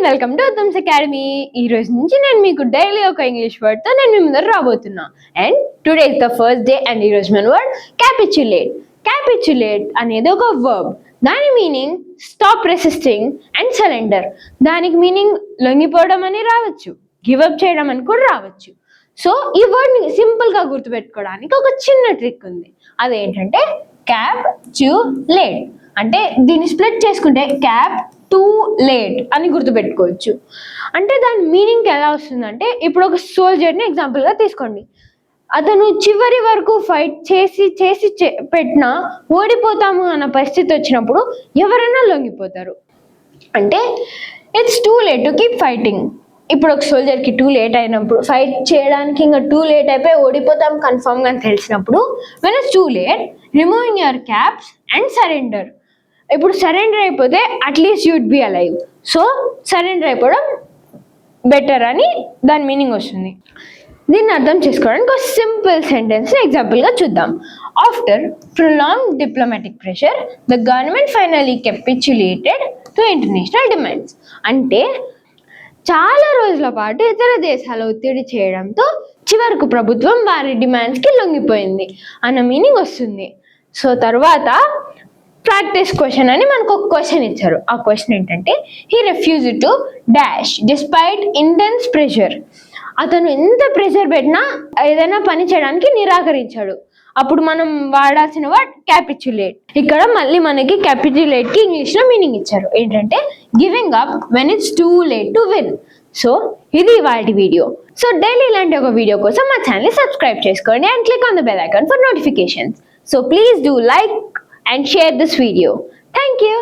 And welcome to Uttam's academy. ఈ రోజు నుంచి నేను మీకు డైలీ ఒక ఇంగ్లీష్ వర్డ్ తో నేను మీ ముందర రాబోతున్నా. And today is the first day and ఈ రోజు మన వర్డ్ క్యాపిచులేట్. క్యాపిచులేట్ అనేది ఒక వర్బ్. దాని meaning stop resisting and surrender. దానికి మీనింగ్ లొంగిపోవడం అని రావచ్చు, గివ్ అప్ చేయడం అని కూడా రావచ్చు. సో ఈ వర్డ్ ని సింపుల్ గా గుర్తుపెట్టుకోవడానికి ఒక చిన్న ట్రిక్ ఉంది. అదేంటంటే క్యాప్చులేట్. అంటే దీన్ని స్ప్లిట్ చేసుకుంటే క్యాప్ టూ లేట్ అని గుర్తుపెట్టుకోవచ్చు. అంటే దాని మీనింగ్ ఎలా వస్తుందంటే, ఇప్పుడు ఒక సోల్జర్ని ఎగ్జాంపుల్గా తీసుకోండి. అతను చివరి వరకు ఫైట్ చేసి చేసి పెట్టినా ఓడిపోతాము అన్న పరిస్థితి వచ్చినప్పుడు ఎవరైనా లొంగిపోతారు. అంటే it's too late to keep fighting. ఇప్పుడు ఒక సోల్జర్కి టూ లేట్ అయినప్పుడు, ఫైట్ చేయడానికి ఇంకా టూ లేట్ అయిపోయి ఓడిపోతాం కన్ఫర్మ్గా అని తెలిసినప్పుడు, when it's too late removing your caps and surrender. ఇప్పుడు సరెండర్ అయిపోతే at least యూడ్ B alive. So surrender అయిపోవడం బెటర్ అని దాని మీనింగ్ వస్తుంది. దీన్ని అర్థం చేసుకోవడానికి ఒక సింపుల్ సెంటెన్స్ ఎగ్జాంపుల్గా చూద్దాం. After prolonged diplomatic pressure the government finally capitulated to international demands. అంటే చాలా రోజుల పాటు ఇతర దేశాల ఒత్తిడి చేయడంతో చివరకు ప్రభుత్వం వారి డిమాండ్స్కి లొంగిపోయింది అన్న మీనింగ్ వస్తుంది. సో తర్వాత ప్రాక్టీస్ క్వశ్చన్ అని మనకు ఒక క్వశ్చన్ ఇచ్చారు. ఆ క్వశ్చన్ ఏంటంటే, he refused to dash despite intense pressure. అతను ఎంత ప్రెషర్ పెట్టినా ఏదైనా పని చేయడానికి నిరాకరించాడు. అప్పుడు మనం వాడాల్సిన వర్డ్ క్యాపిచులేట్. ఇక్కడ మళ్ళీ మనకి క్యాపిచులేట్ కి ఇంగ్లీష్ లో మీనింగ్ ఇచ్చారు. ఏంటంటే giving up when it's too late to win. So ఇది ఇవాల్టి వీడియో. సో డైలీ ఇలాంటి ఒక వీడియో కోసం మా ఛానల్ సబ్స్క్రైబ్ చేసుకోండి and click on the bell icon for notifications. So please do like and share this video. Thank you.